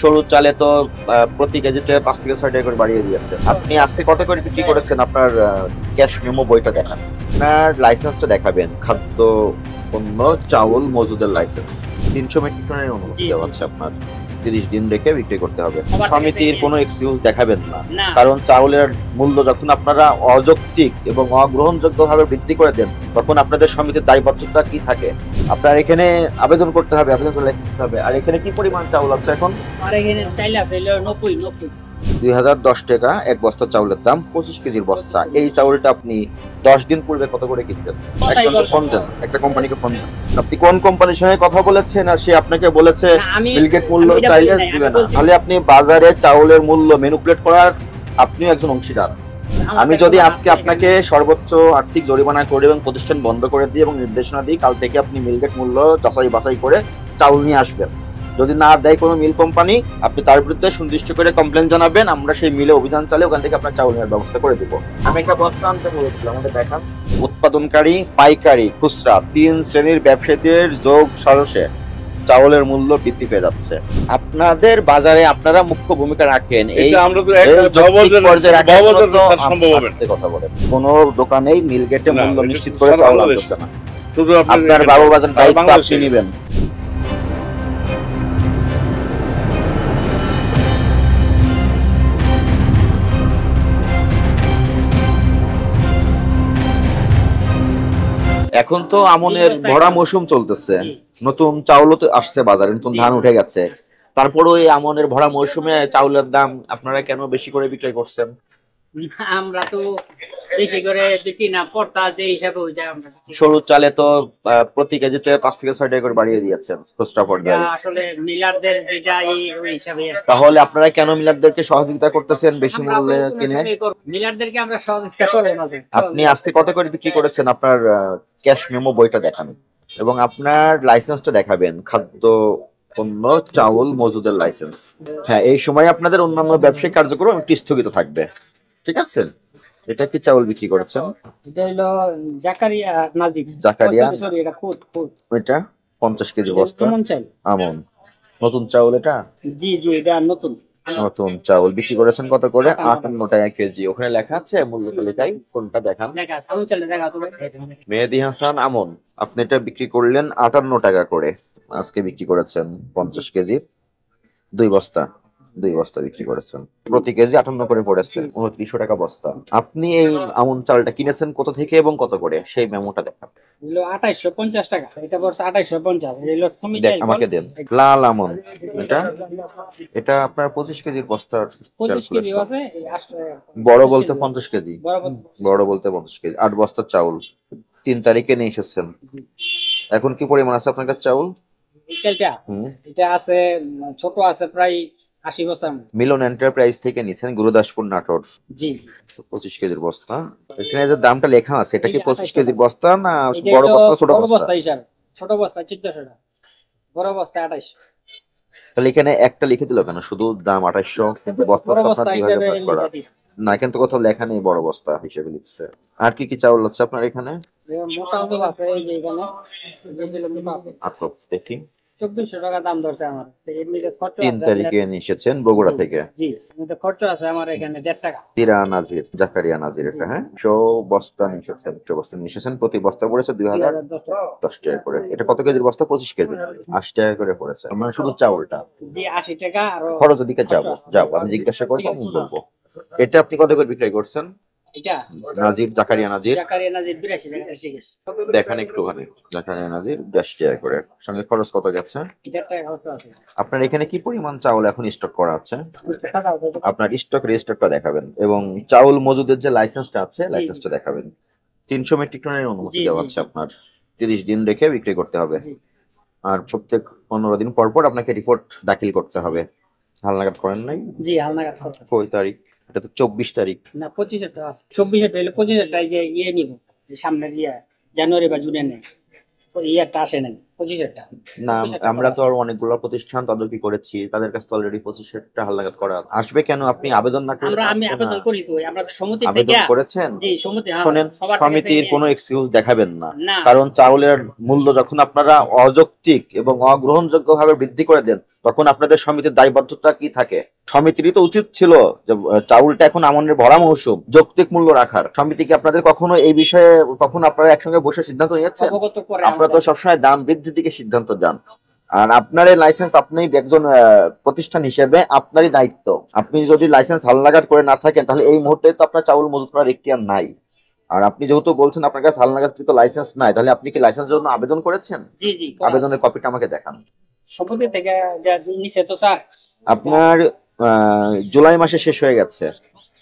সরু চালে তো প্রতি কেজিতে 5 থেকে 6 টাকা করে বাড়িয়ে দিয়েছে। আপনি আজকে কত করে বিক্রি করেছেন? আপনার ক্যাশ মেমো বইটা দেখান, আপনার লাইসেন্সটা দেখাবেন, খাদ্য পণ্য চাউল মজুদের লাইসেন্স। 300 মেট্রিক টনের অনুমতি দেওয়া আছে আপনার। 30 দিন রেখে বিক্রি করতে হবে। সমিতির কোনো এক্সকিউজ দেখাবেন না, কারণ চাউলের মূল্য যখন আপনারা অযৌক্তিক এবং অগ্রহণযোগ্যভাবে বৃদ্ধি করে দেন, তখন আপনাদের সমিতির দায়বদ্ধতা কি থাকে? আপনার এখানে আবেদন করতে হবে, আবেদন করে লিখতে হবে। আর এখানে কি পরিমাণ চাউল আছে এখন? আর এখানে চাইলে আছে 90 2010 টাকা এক বস্তা চাউলের দাম, 25 কেজির বস্তা। এই চাউলটা আপনি 10 দিন পূর্বে কত করে কিনতেন? ফোন দেন, একটা কোম্পানিকে ফোন দেন। আপনি কোন কোম্পানির সঙ্গে কথা বলেছেন আর সে আপনাকে বলেছে মিলগেট মূল্য চাইলে দিবে না? তাহলে আপনি বাজারে চাউলের মূল্য ম্যানিপুলেট করার আপনিও একজন অংশীদার। আমি যদি আজকে আপনাকে সর্বোচ্চ আর্থিক জরিমানা করে এবং প্রতিষ্ঠান বন্ধ করে দিই এবং নির্দেশনা দিই, কাল থেকে আপনি মিলগেট মূল্য যাচাই বাছাই করে চাউল নিয়ে আসবেন। যদি না দেয় কোনো মিল কোম্পানি, আপনি তার বিরুদ্ধে সুনির্দিষ্ট করে কমপ্লেন জানাবেন, আমরা সেই মিলে অভিযান চালিয়ে ওখান থেকে আপনার চাউল নেওয়ার ব্যবস্থা করে দিব। আমি একটা বস্তা আনতে বলেছিলাম, আমাদের দেখান। উৎপাদনকারী, পাইকারি, খুচরা 3 শ্রেণীর ব্যবসায়ীদের যোগ সরসে চাউলের মূল্য বৃদ্ধি পেয়ে যাচ্ছে। আপনাদের বাজারে আপনারা মুখ্য ভূমিকা রাখেন। এই কথা বলেন, কোন দোকানেই মিলগেটে মূল্য নিশ্চিত করে চাউল আনতেছে না। আপনার বাবু বাজার দায়িত্ব আপনি নেবেন। এখন তো আমনের ভরা মৌসুম চলতেছে, নতুন চাউলও তো আসছে বাজারে, নতুন ধান উঠে গেছে। তারপরও এই আমনের ভরা মৌসুমে চাউলের দাম আপনারা কেন বেশি করে বিক্রয় করছেন? আমরা তো বেশি করে বিক্রি না, পড়তা যে হিসাবে ওই যে আমরা সরু চালে তো প্রতি কেজিতে 5 থেকে 6 টাকা করে বাড়িয়ে দিয়েছেন খুচরা পর্যায়ে। আসলে মিলারদের যেটা ওই হিসাবে। তাহলে আপনারা কেন মিলারদেরকে সহযোগিতা করতেছেন বেশি মূল্যে কিনে? মিলারদেরকে আমরা সহযোগিতা করব না। আপনি আজকে কত করে বিক্রি করেছেন? আপনার ক্যাশ মেমো বইটা দেখান এবং আপনার লাইসেন্সটা দেখাবেন, খাদ্য পণ্য চাউল মজুদের লাইসেন্স। হ্যাঁ, এই সময় আপনাদের অন্যান্য ব্যবসায়িক কার্যক্রম একটু স্থগিত থাকবে, ঠিক আছে? এটা কি চাউল বিক্রি করেছেন? এটা হলো জাকারিয়া নাজির। জাকারিয়া, সরি এটা খুদ। এটা 50 কেজি বস্তা আমন নতুন চাউল। এটা জি এটা নতুন চাউল বিক্রি করেছেন কত করে? 58 টাকা কেজি। ওখানে লেখা আছে মূল্য তালিকায়, কোনটা দেখান? মেহেদি হাসান আমন, আপনি এটা বিক্রি করলেন 58 টাকা করে। আজকে বিক্রি করেছেন 50 কেজি, 2 বস্তা বিক্রি করেছেন, প্রতি কেজি 58 করে পড়েছে, 2900 টাকা বস্তা। আপনি এই আমন চালটা কিনেছেন কত থেকে এবং কত করে, সেই মেমোটা দেখান। 2850 টাকা। এটা পড়ছে 2850। আমাকে দেন। লাল আমন, এটা আপনার 25 কেজির বস্তার। 25 কেজি আছে। বড় বলতে 50 কেজি, বড় বলতে 50 কেজি। 8 বস্তার চাউল 3 তারিখে নিয়ে এসেছেন। এখন কি পরিমাণ আছে আপনার কাছে চাউল? এই চালটা এটা আছে, ছোট আছে প্রায় 80 বস্তা। মিলন এন্টারপ্রাইজ থেকে নিছেন, গুরুদাসপুর নাটোর। জি 25 কেজির বস্তা। এখানে যে দামটা লেখা আছে, এটা কি 25 কেজির বস্তা না বড় বস্তা ছোট বস্তা? হিসাব ছোট বস্তা 1400 টাকা, বড় বস্তা 2800। তাহলে এখানে একটা লিখে দিল কেন? শুধু দাম 2800, কিন্তু বস্তার কথা কিভাবে ভাগ করা? না, কিন্তু কোথাও লেখা নেই বড় বস্তা হিসেবে লিখছে। আর কি কি চাউল আছে আপনার এখানে? মোটা তো আছে, এই যে এখানে যেগুলো মোটা আছে। আচ্ছা দেখি, 2400 টাকা দাম ধরছে আমার। এমনিতে খরচ 3 তারিখে এসেছেন বগুড়া থেকে। জি এমনিতে খরচ আছে আমার এখানে 1.5 টাকা। জাকারিয়া নাজির, এটা হ্যাঁ 100 বস্তা নিয়েছেন। 100 বস্তা নিয়েছেন, প্রতি বস্তা পড়েছে 2010 টাকা করে। এটা কত কেজির বস্তা? 25 কেজি, 80 টাকা করে পড়েছে। মানে শুধু চাউলটা জি 80 টাকা। আর খরচ ওদিকে যাও আমি জিজ্ঞাসা করবো, আমি বলবো। এটা আপনি কত করে বিক্রয় করছেন? এটা জাকারিয়া নাজির 82 টাকা। দেখেন একটুখানি, জাকারিয়া নাজির 82 টাকা করে। সঙ্গে খরচ কত গেছে? 1.5 টাকা খরচ আছে। আপনার এখানে কি পরিমাণ চাউল এখন স্টক করা আছে? আপনার স্টক রেজিস্টারটা দেখাবেন এবং চাউল মজুদের যে লাইসেন্সটা আছে, লাইসেন্সটা দেখাবেন। 300 মেট্রিক টনের অনুমতি দেওয়া আছে আপনার। 30 দিন রেখে বিক্রি করতে হবে। আর প্রত্যেক 15 দিন পর পর আপনাকে রিপোর্ট দাখিল করতে হবে। হালনাগাদ করেন নাই? জি হালনাগাদ করতে। কয় তারিখ? এটা তো 24 তারিখ না, 25 টা আছে। 24 টা হলো 25 টা যে নিব সামনের জানুয়ারি বা জুনে নেই, ইয়ারটা আসে নাই। 25,000 টাকা। না, আমরা তো আর অনেকগুলো প্রতিষ্ঠান তদারকি করেছি, তাদের কাছে তো অলরেডি 25,000 হালনাগাদ করা আসবে। কেন আপনি আবেদন না করলে আমি আসবে আবেদন না? করি তো আমাদের সমিতি আবেদন থেকে। করেছেন? জি সমিতি, হ্যাঁ, শোনেন, সবার থেকে সমিতির কোনো নিয়ে এক্সকিউজ দেখাবেন না। না। কারণ চাউলের মূল্য যখন আপনারা অযৌক্তিক এবং অগ্রহণযোগ্য ভাবে বৃদ্ধি করে দেন, তখন আপনাদের সমিতির দায়বদ্ধতা কি থাকে? সমিতিরই তো উচিত ছিল যে চাউলটা এখন আমনের ভরা মৌসুম, যৌক্তিক মূল্য রাখার। সমিতি কি আপনাদের কখনো এই বিষয়ে কখনো আপনারা একসঙ্গে বসে সিদ্ধান্ত নিয়েছেন? অবগত করে আপনারা তো সবসময় দাম বৃদ্ধির দিকে সিদ্ধান্ত যান। আর আপনার এই লাইসেন্স, আপনি একজন প্রতিষ্ঠান হিসেবে আপনারই দায়িত্ব। আপনি যদি লাইসেন্স হালনাগাদ করে না থাকেন, তাহলে এই মুহূর্তে তো আপনার চাউল মজুত করার এখতিয়ার নাই। আর আপনি যেহেতু বলছেন আপনার কাছে হালনাগাদকৃত লাইসেন্স নাই, তাহলে আপনি কি লাইসেন্সের জন্য আবেদন করেছেন? জি জি করা আছে। আবেদনের কপিটা আমাকে দেখান। সমিতি থেকে যা নিছে তো স্যার, আপনার জুলাই মাসে শেষ হয়ে গেছে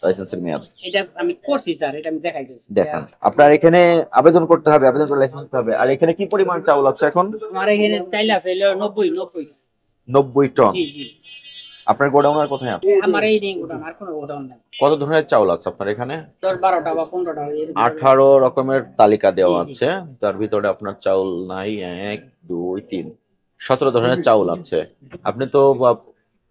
লাইসেন্সের মেয়াদ। এটা আমি করছি স্যার, এটা আমি দেখাই দিয়েছি। দেখান। আপনার এখানে আবেদন করতে হবে, আবেদন করে লাইসেন্স নিতে হবে। আর এখানে কি পরিমাণ চাউল আছে এখন? আমার এখানে চাইল আছে হলো 90 90 টন। জি জি। আপনার গোডাউন আর কোথায় আছে? আমার এই নেই গোডাউন, আর কোনো গোডাউন নাই। কত ধরনের চাউল আছে আপনার এখানে? 10-12টা বা 15টা এরকম। 18 রকমের তালিকা দেওয়া জি, জি। আছে, তার ভিতরে আপনার চাউল নাই 1 2 3 17 ধরনের চাউল আছে। আপনি তো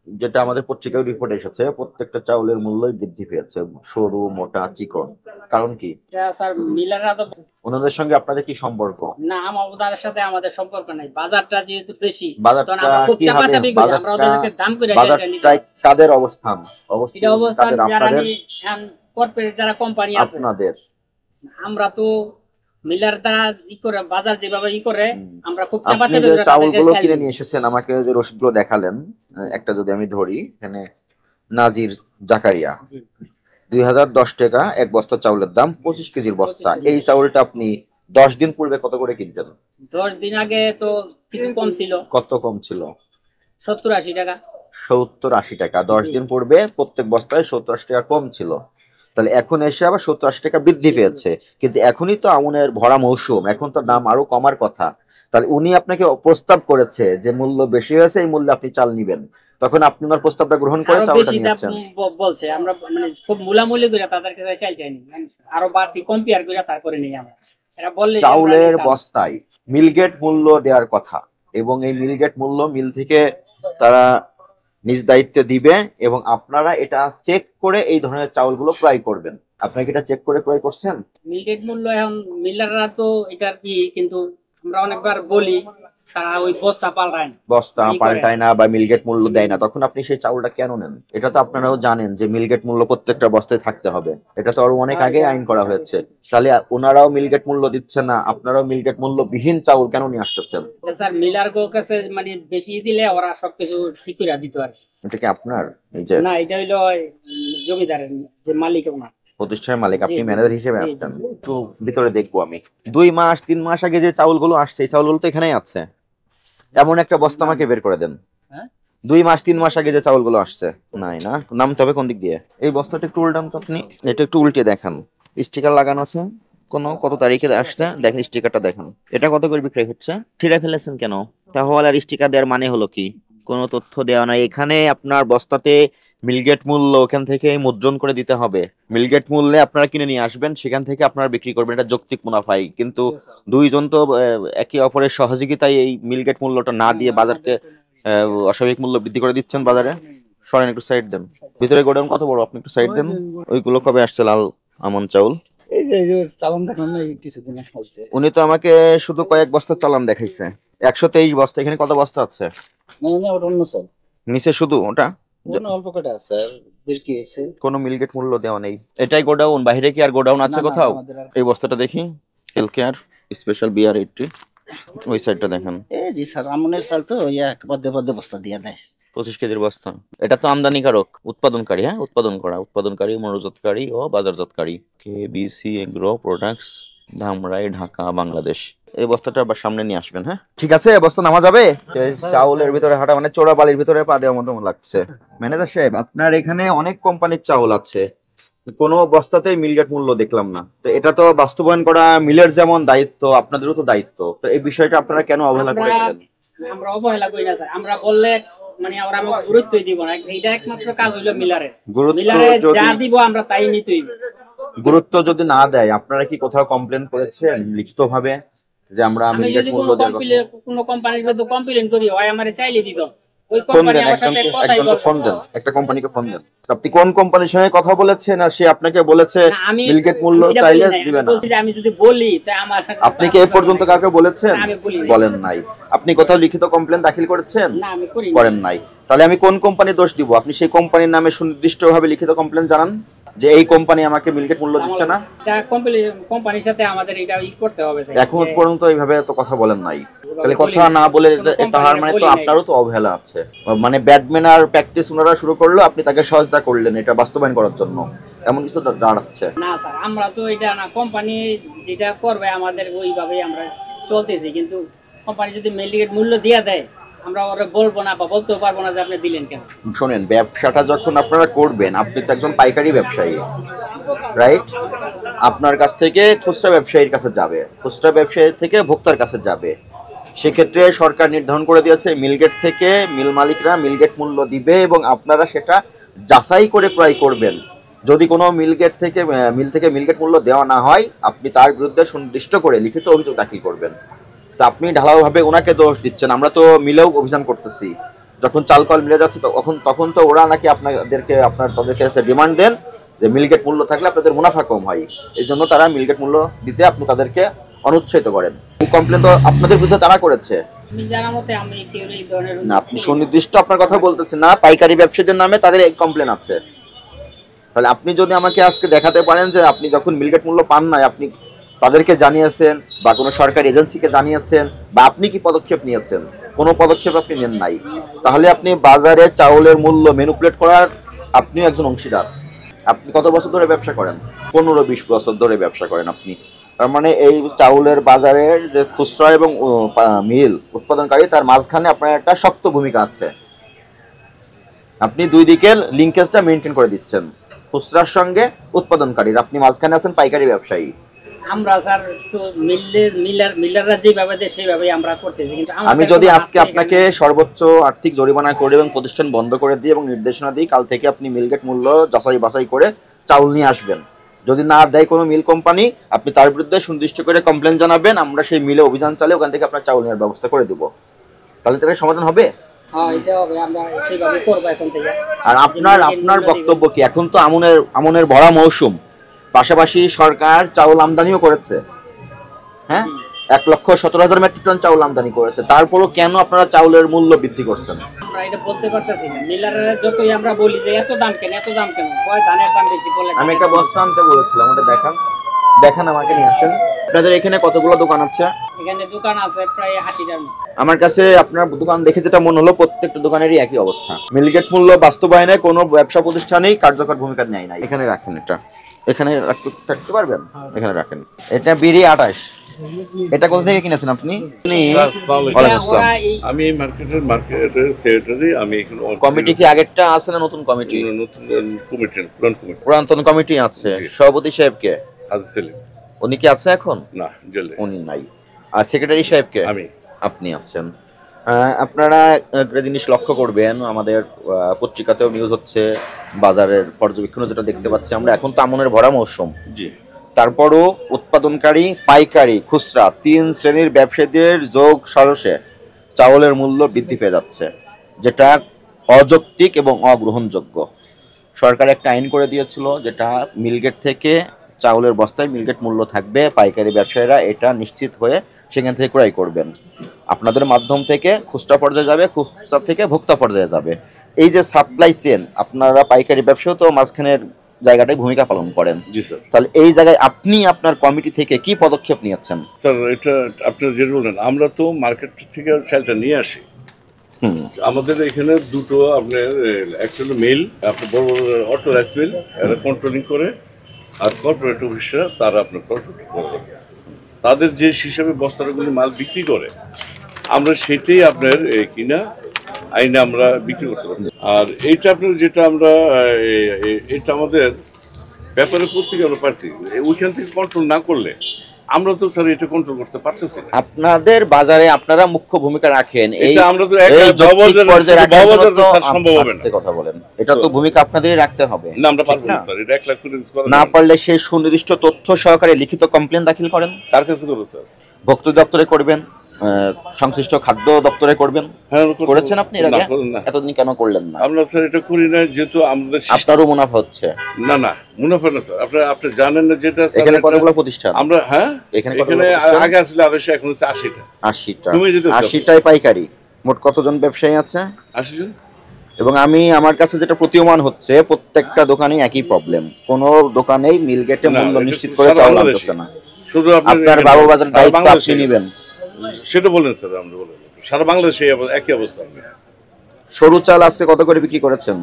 যেটা আমাদের পত্রিকায় রিপোর্ট এসেছে, প্রত্যেকটা চাউলের মূল্যই বৃদ্ধি পেয়েছে, সরু মোটা চিকন। কারণ কি? এটা স্যার মিলাররা তো ওনাদের সঙ্গে আপনাদের কি সম্পর্ক? না, আমাদের সাথে আমাদের সম্পর্ক নাই। বাজারটা যেহেতু বেশি, বাজারটা তখন আমরা খুব কি হবে? চাপাচাপি করি, আমরা ওদেরকে দাম করে সেটা নিতে বাজারটায় কাদের অবস্থান? এটা অবস্থান কাদের? যারা আপনাদের? কর্পোরেট যারা কোম্পানি আছে, আপনাদের। আমরা তো মিলার দ্বারা করে বাজার যেভাবে করে আমরা খুব আপনি চাপাচাপি যে করে চাউলগুলো তাদেরকে কিনে নিয়ে এসেছেন, আমাকে যে রসিদগুলো দেখালেন, একটা যদি আমি ধরি, এখানে নাজির জাকারিয়া, 2010 টাকা এক বস্তা চাউলের দাম, 25 কেজির বস্তা। এই চাউলটা আপনি 10 দিন পূর্বে কত করে কিনতেন? 10 দিন আগে তো কিছু কম ছিল, কত কম ছিল? 70-80 টাকা। 70-80 টাকা। 10 দিন পূর্বে প্রত্যেক বস্তায় 70-80 টাকা কম ছিল। তাহলে এখন এসে আবার 70-80 টাকা বৃদ্ধি পেয়েছে। কিন্তু এখনই তো আমনের ভরা মৌসুম, এখন তো দাম আরো কমার কথা। তাহলে উনি আপনাকে প্রস্তাব করেছে যে মূল্য বেশি হয়েছে, এই মূল্যে আপনি চাল নিবেন, তখন আপনি ওনার প্রস্তাবটা গ্রহণ করে আরো চাউলটা বেশি দাম নিয়েছেন। বলছে, আমরা মানে খুব মূলামূলি করে তাদের কাছে চাই চাইনি, আরো বাড়তি কম্পেয়ার করে তারপরে নেই আমরা। এরা বললে যে আমরা চাউলের নিতাম। বস্তায় মিলগেট মূল্য দেওয়ার কথা, এবং এই মিলগেট মূল্য মিল থেকে তারা নিজ দায়িত্বে দিবে, এবং আপনারা এটা চেক করে এই ধরনের চাউলগুলো ক্রয় করবেন। আপনারা কি এটা চেক করে ক্রয় করছেন? মিলগেট মূল্য এখন মিলাররা তো এটা কি, কিন্তু আমরা অনেকবার বলি তারা ওই বস্তা পাল্টায় না। বস্তা কি করে? পাল্টায় না বা মিলগেট মূল্য দেয় না, তখন আপনি সেই চাউলটা কেন নেন? এটা তো আপনারাও জানেন যে মিলগেট মূল্য প্রত্যেকটা বস্তায় থাকতে হবে। এটা তো আরো অনেক আগে আইন করা হয়েছে। তাহলে ওনারাও মিলগেট মূল্য দিচ্ছে না, আপনারাও মিলগেট মূল্য বিহীন চাউল কেন নিয়ে আসতেছেন? যে স্যার মিলার কাছে মানে বেশি দিলে ওরা সবকিছু ঠিক করে দিত আর কি। এটা কি আপনার এই যে না, এটা হইলো ওই, জমিদারের যে মালিক ওনার। প্রতিষ্ঠানের মালিক, আপনি জি, জি। ম্যানেজার হিসেবে জি, জি। আসছেন? একটু ভিতরে দেখবো আমি। 2 মাস 3 মাস আগে যে চাউলগুলো আসছে, এই চাউলগুলো তো এখানেই আছে। এমন একটা বস্তা আমাকে বের করে দেন। হ্যাঁ? 2 মাস 3 মাস আগে যে চাউলগুলো আসছে। নাই না, নামতে হবে কোন দিক দিয়ে? এই বস্তাটা একটু উল্টান তো আপনি, এটা একটু উল্টে দেখান। স্টিকার লাগানো আছে কত তারিখে আসছে দেখেন, স্টিকারটা দেখেন। এটা কত করে বিক্রি হচ্ছে? ছিঁড়ে ফেলেছেন কেন? তাহলে আর স্টিকার দেওয়ার মানে হলো কি? কোনো তথ্য দেওয়া নাই এখানে। আপনার বস্তাতে মিলগেট মূল্য ওখান থেকে মুদ্রণ করে দিতে হবে। মিলগেট মূল্যে আপনারা কিনে নিয়ে আসবেন, সেখান থেকে আপনারা বিক্রি করবেন, এটা যৌক্তিক মুনাফাই। কিন্তু দুইজন তো একে অপরের সহযোগিতায় এই মিলগেট মূল্যটা না দিয়ে বাজারকে অস্বাভাবিক মূল্য বৃদ্ধি করে দিচ্ছেন বাজারে। সরেন, একটু সাইড দেন। ভিতরে গোডাউন কত বড়, আপনি একটু সাইড দেন। ওইগুলো কবে আসছে লাল আমন চাউল? এই যে চালান দেখানো এই কিছুদিন হচ্ছে। উনি তো আমাকে শুধু কয়েক বস্তা চালান দেখাইছে। 123 বস্তা। এখানে কত বস্তা আছে? না ওটা অন্য চাল, নিচে শুধু ওটা অন্য অল্প কটা আছে আর বেশ কি হয়েছে। কোনো মিলগেট মূল্য দেওয়া নেই। এটাই গোডাউন, বাইরে কি আর গোডাউন আছে না, না, কোথাও? আমাদের আর- এই বস্তাটা দেখি, হেলথ কেয়ার স্পেশাল বিআর 80, ওই সাইডটা দেখেন। এই জি স্যার, আমনের চাল তো এক পদ্মে পদ্মে বস্তা দিয়ে দেয়। 25 কেজির বস্তা। এটা তো আমদানিকারক, উৎপাদনকারী, হ্যাঁ, উৎপাদনকারী, মনোজাতকারী ও বাজারজাতকারী। KBC agro products, Dhamrai, Dhaka, Bangladesh. এই বস্তাটা আবার সামনে নিয়ে আসবেন, হ্যাঁ? ঠিক আছে, বস্তা নামা যাবে? এই চাউলের ভিতরে হাঁটা মানে চোরা বালির ভিতরে পা দেওয়ার মতো লাগছে। ম্যানেজার সাহেব, আপনার এখানে অনেক কোম্পানির চাউল আছে, কোনো বস্তাতেই মিলগেট মূল্য দেখলাম না। তো এটা তো বাস্তবায়ন করা মিলের যেমন দায়িত্ব, আপনাদেরও তো দায়িত্ব। তো এই বিষয়টা আপনারা কেন অবহেলা করে গেলেন? আমরা অবহেলা করি না স্যার, আমরা বললে মানে ওরা আমাকে গুরুত্বই দিব না। এটা একমাত্র কাজ হইলো মিলারের। মিলারে যা দিব আমরা তাই নিতেই। গুরুত্ব যদি না দেয়, আপনারা কি কোথাও কমপ্লেন করেছেন লিখিতভাবে? যে আমরা আমি মিলগেট যদি মূল্য দেওয়ার কথা। কোনো কোম্পানির বিরুদ্ধে কমপ্লেইন করি হয় আমারে চাইলে দিত ওই ফোন কোম্পানি দেন, আমার সাথে কথাই একজনকে বলবে ফোন না। দেন, একটা কোম্পানিকে ফোন দেন। আপনি কোন কোম্পানির সঙ্গে কথা বলেছেন আর সে আপনাকে বলেছে না, আমি মিলগেট মূল্য এটা বলি চাইলে নাই, দিবে আমি না? বলছি যে আমি যদি বলি তাই আমার আপনি কি এই পর্যন্ত কাউকে বলেছেন? না, আমি বলি নাই। বলেন নাই। আপনি কোথাও লিখিত কমপ্লেন দাখিল করেছেন? না আমি করি করেন নাই। তাহলে আমি কোন কোম্পানি দোষ দিব? আপনি সেই কোম্পানির নামে সুনির্দিষ্টভাবে লিখিত কমপ্লেন জানান যে এই কোম্পানি আমাকে মিলগেট মূল্য দিচ্ছে না। এটা কোম্পানির সাথে আমাদের এটা করতে হবে তাই এখন পর্যন্ত এইভাবে তো কথা বলেন নাই। তাহলে কথা না বলে তাহার মানে তো আপনারও তো অবহেলা আছে। মানে ব্যাটম্যান আর প্র্যাকটিস ওনারা শুরু করলো, আপনি তাকে সহায়তা করলেন এটা বাস্তবায়ন করার জন্য, এমন কিছু দাঁড়াচ্ছে। না স্যার, আমরা তো এটা না, কোম্পানি যেটা করবে আমাদের ওইভাবেই আমরা চলতেছি, কিন্তু কোম্পানি যদি মিলগেট মূল্য দিয়ে দেয় আমরা ওরা বলবো না বা বলতেও পারবো না যে আপনি দিলেন কেন। শোনেন, ব্যবসাটা যখন আপনারা করবেন, আপনি তো একজন পাইকারি ব্যবসায়ী, রাইট? আপনার কাছ থেকে খুচরা ব্যবসায়ীর কাছে যাবে, খুচরা ব্যবসায়ী থেকে ভোক্তার কাছে যাবে। সেক্ষেত্রে সরকার নির্ধারণ করে দিয়েছে মিলগেট থেকে মিল মালিকরা মিলগেট মূল্য দিবে এবং আপনারা সেটা যাচাই করে ক্রয় করবেন। যদি কোনো মিল থেকে মিলগেট মূল্য দেওয়া না হয়, আপনি তার বিরুদ্ধে সুনির্দিষ্ট করে লিখিত অভিযোগ দাখিল করবেন। তা আপনি ঢালাওভাবে ওনাকে দোষ দিচ্ছেন। আমরা তো মিলেও অভিযান করতেছি, যখন চাল কল মিলে যাচ্ছে তখন তো ওরা নাকি তাদের কাছে ডিমান্ড দেন যে মিলগেট মূল্য থাকলে আপনাদের মুনাফা কম হয়, এই জন্য তারা মিলগেট মূল্য দিতে আপনি তাদেরকে অনুৎসাহিত করেন। এই কমপ্লেন তো আপনাদের বিরুদ্ধে তারা করেছে আমি জানার মতে আমি কেউ এই ধরনের না। আপনি সুনির্দিষ্ট আপনার কথা বলতেছেন না, পাইকারি ব্যবসায়ীদের নামে তাদের এই কমপ্লেন আছে। তাহলে আপনি যদি আমাকে আজকে দেখাতে পারেন যে আপনি যখন মিলগেট মূল্য পান নাই আপনি তাদেরকে জানিয়েছেন বা কোনো সরকারি এজেন্সিকে জানিয়েছেন, বা আপনি কি পদক্ষেপ নিয়েছেন? কোনো পদক্ষেপ আপনি নেন নাই, তাহলে আপনি বাজারে চাউলের মূল্য ম্যানিপুলেট করার আপনিও একজন অংশীদার। আপনি কত বছর ধরে ব্যবসা করেন? 15-20 বছর ধরে ব্যবসা করেন আপনি। তার মানে এই চাউলের বাজারের যে খুচরা এবং মিল উৎপাদনকারী, তার মাঝখানে আপনার একটা শক্ত ভূমিকা আছে। আপনি দুই দিকের লিঙ্কেজটা মেনটেন করে দিচ্ছেন, খুচরার সঙ্গে উৎপাদনকারীর, আপনি মাঝখানে আছেন পাইকারি ব্যবসায়ী। আমরা স্যার তো মিলাররা যেভাবে দেয় সেইভাবেই আমরা করতেছি, কিন্তু আমি যদি আজকে আপনাকে সর্বোচ্চ আর্থিক জরিমানা করে এবং প্রতিষ্ঠান বন্ধ করে দিই এবং নির্দেশনা দিই কাল থেকে আপনি মিলগেট মূল্য যাচাই বাছাই করে চাউল নিয়ে আসবেন, যদি না দেয় কোনো মিল কোম্পানি, আপনি তার বিরুদ্ধে সুনির্দিষ্ট করে কমপ্লেন জানাবেন, আমরা সেই মিলে অভিযান চালিয়ে ওখান থেকে আপনার চাউল নেওয়ার ব্যবস্থা করে দেবো। তাহলে তার সমাধান হবে। হ্যাঁ, এটা হবে, আমরা সেইভাবে করব এখন থেকে। আর আপনার বক্তব্য কি? এখন তো আমনের ভরা মৌসুম, পাশাপাশি সরকার চাউল আমদানিও করেছে, হ্যাঁ, 1,17,000 মেট্রিক টন চাউল আমদানি করেছে, তারপরও কেন আপনারা চাউলের মূল্য বৃদ্ধি করছেন? আমরা এটা বলতে পারতেছি না। মিলাররা যতই আমরা বলি যে এত দাম কেন, কয় ধানের দাম বেশি বলে। আমি একটা বস্তা আনতে বলেছিলাম, ওটা দেখান আমাকে, নিয়ে আসেন। আপনাদের এখানে কতগুলো দোকান আছে? এখানে দোকান আছে প্রায় 80টার মতো। আমার কাছে আপনার দোকান দেখে যেটা মনে হলো, প্রত্যেকটা দোকানেরই একই অবস্থা। মিলগেট মূল্য বাস্তবায়নে কোনো ব্যবসা প্রতিষ্ঠানেই কার্যকর ভূমিকা নেয় না। এখানে রাখেন, এটা এখানে থাকতে পারবেন, এখানে রাখেন। এটা বিড়ি 28। এটা কোথা থেকে কিনেছেন আপনি? আমি মার্কেটের সেক্রেটারি। আমি এখানে কমিটি কি আগেরটা আছে না নতুন কমিটি? নতুন কমিটি, পুরাতন কমিটি আছে। সভাপতি সাহেব কে? হাজি সেলিম। উনি কি আছে এখন? না, জেলে। উনি নাই। আর সেক্রেটারি সাহেব কে? আপনি আছেন। আপনারা একটা জিনিস লক্ষ্য করবেন, আমাদের পত্রিকাতেও নিউজ হচ্ছে, বাজারের পর্যবেক্ষণও যেটা দেখতে পাচ্ছি আমরা, এখন তো আমনের ভরা মৌসুম। জি। তারপরও উৎপাদনকারী, পাইকারি, খুচরা 3 শ্রেণীর ব্যবসায়ীদের যোগ সারসে চাউলের মূল্য বৃদ্ধি পেয়ে যাচ্ছে, যেটা অযৌক্তিক এবং অগ্রহণযোগ্য। সরকার একটা আইন করে দিয়েছিল, যেটা মিলগেট থেকে চাউলের বস্তায় মিলগেট মূল্য থাকবে, পাইকারি ব্যবসায়ীরা এটা নিশ্চিত হয়ে সেখান থেকে ক্রয় করবেন। আপনাদের মাধ্যম থেকে খুচরা পর্যায়ে যাবে, খুচরা থেকে ভোক্তা পর্যায়ে যাবে। এই যে সাপ্লাই চেন, আপনারা পাইকারি ব্যবসায়ী তো মাঝখানের জায়গাটায় ভূমিকা পালন করেন। জি স্যার। তাহলে এই জায়গায় আপনি আপনার কমিটি থেকে কি পদক্ষেপ নিয়েছেন? স্যার, এটা আপনি যেটা বললেন, আমরা তো মার্কেট থেকে চালটা নিয়ে আসি। আমাদের এখানে দুটো আপনার একটা হলো মিল, আপনার বড় বড় অটো রাইস মিল, এরা কন্ট্রোলিং করে, আর কর্পোরেট অফিসরা তারা আপনার তাদের যে হিসাবে বস্তাগুলি মাল বিক্রি করে, আমরা সেটাই আপনার কিনা আইনে আমরা বিক্রি করতে পারি। আর এইটা আপনার যেটা আমরা এটা আমাদের ব্যাপারে পত্রিকা আমরা পাচ্ছি, ওইখান থেকে কন্ট্রোল না করলে আমরা তো স্যার এটা কন্ট্রোল করতে পারতেছি না। আপনাদের বাজারে আপনারা মুখ্য ভূমিকা রাখেন, এই এটা আমরা তো এই যৌক্তিক পর্যায়ে রাখার জন্য তো সম্ভব হবে না। আস্তে কথা বলেন, এটা তো ভূমিকা আপনাদেরই রাখতে হবে। না আমরা পারবো না স্যার, এটা 1 লাখ করে করা না পারলে সেই সুনির্দিষ্ট তথ্য সহকারে লিখিত কমপ্লেন দাখিল করেন। তার কাছে করব স্যার। ভোক্তা দপ্তরে করবেন, সংশ্লিষ্ট খাদ্য দপ্তরে করবেন। হ্যাঁ করেছেন আপনি এর আগে? না এতদিন কেন করলেন না? আমরা স্যার এটা করি না, যেহেতু আমাদের আপনারও মুনাফা হচ্ছে। না না মুনাফা না স্যার, আপনি জানেন না যেটা স্যার। এখানে কতগুলো প্রতিষ্ঠান? আমরা হ্যাঁ এখানে আগে আসলে 250, এখন হচ্ছে 80টা। 80টা। তুমি যেটা 80টাই পাইকারি। মোট কতজন ব্যবসায়ী আছে? 80 জন। এবং আমার কাছে যেটা প্রতীয়মান হচ্ছে, প্রত্যেকটা দোকানে একই প্রবলেম, কোন দোকানেই মিল গেটে মূল্য নিশ্চিত করে চাউল আনতেছে না। শুধু আপনার বাবু বাজার দায়িত্ব আপনি নেবেন, সেটা বলেন স্যার। আমরা বলেন সারা বাংলাদেশে একই অবস্থা। সরু চাল আজকে কত করে বিক্রি করেছেন?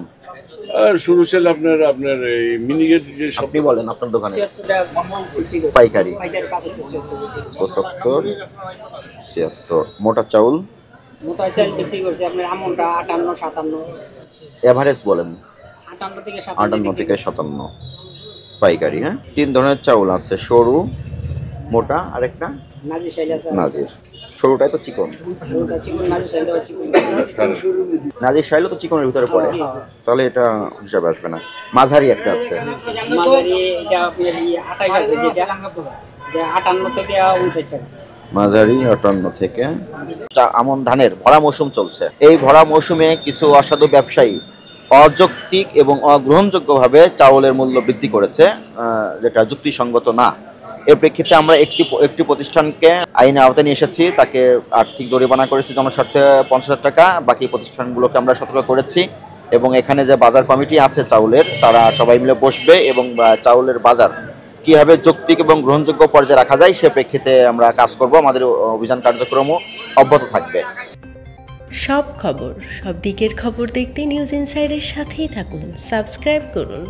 আর শুরু ছিল আপনার এই মিনিগেট যে সব। আপনি বলেন আপনার দোকানে। ৭৬ টাকা বিক্রি করছি। পাইকারি পাইকারি 75, 76। মোটা চাউল মোটা চাল বিক্রি করছি আপনার আমনটা ৫৮, ৫৭। এভারেজ বলেন। ৫৮ থেকে 58 থেকে 57 পাইকারি। হ্যাঁ, 3 ধরনের চাউল আছে, সরু, মোটা, আরেকটা নাজি শাইল আছে। নাজির। সরুটাই তো চিকন, সরুটা চিকন, নাজি শাইলটা চিকন। নাজির শাইলও তো চিকনের ভিতরে পড়ে, তাহলে এটা হিসাবে আসবে না। মাঝারি একটা আছে, মাঝারি এটা আপনার ২৮ আছে, যেটা ৫৮ থেকে ৫৯ টাকা। মাঝারি 58 থেকে। আমন ধানের ভরা মৌসুম চলছে, এই ভরা মৌসুমে কিছু অসাধু ব্যবসায়ী অযৌক্তিক এবং অগ্রহণযোগ্যভাবে চাউলের মূল্য বৃদ্ধি করেছে, যেটা যুক্তিসঙ্গত না। এর প্রেক্ষিতে আমরা একটি প্রতিষ্ঠানকে আইনের আওতায় নিয়ে এসেছি, তাকে আর্থিক জরিমানা করেছি জনস্বার্থে ৫০,০০০ টাকা। বাকি প্রতিষ্ঠানগুলোকে আমরা সতর্ক করেছি, এবং এখানে যে বাজার কমিটি আছে চাউলের, তারা সবাই মিলে বসবে এবং চাউলের বাজার কীভাবে যৌক্তিক এবং গ্রহণযোগ্য পর্যায়ে রাখা যায় সে প্রেক্ষিতে আমরা কাজ করব। আমাদের অভিযান কার্যক্রমও অব্যাহত থাকবে। সব খবর, সব দিকের খবর দেখতে নিউজ ইনসাইডের সাথেই থাকুন, সাবস্ক্রাইব করুন।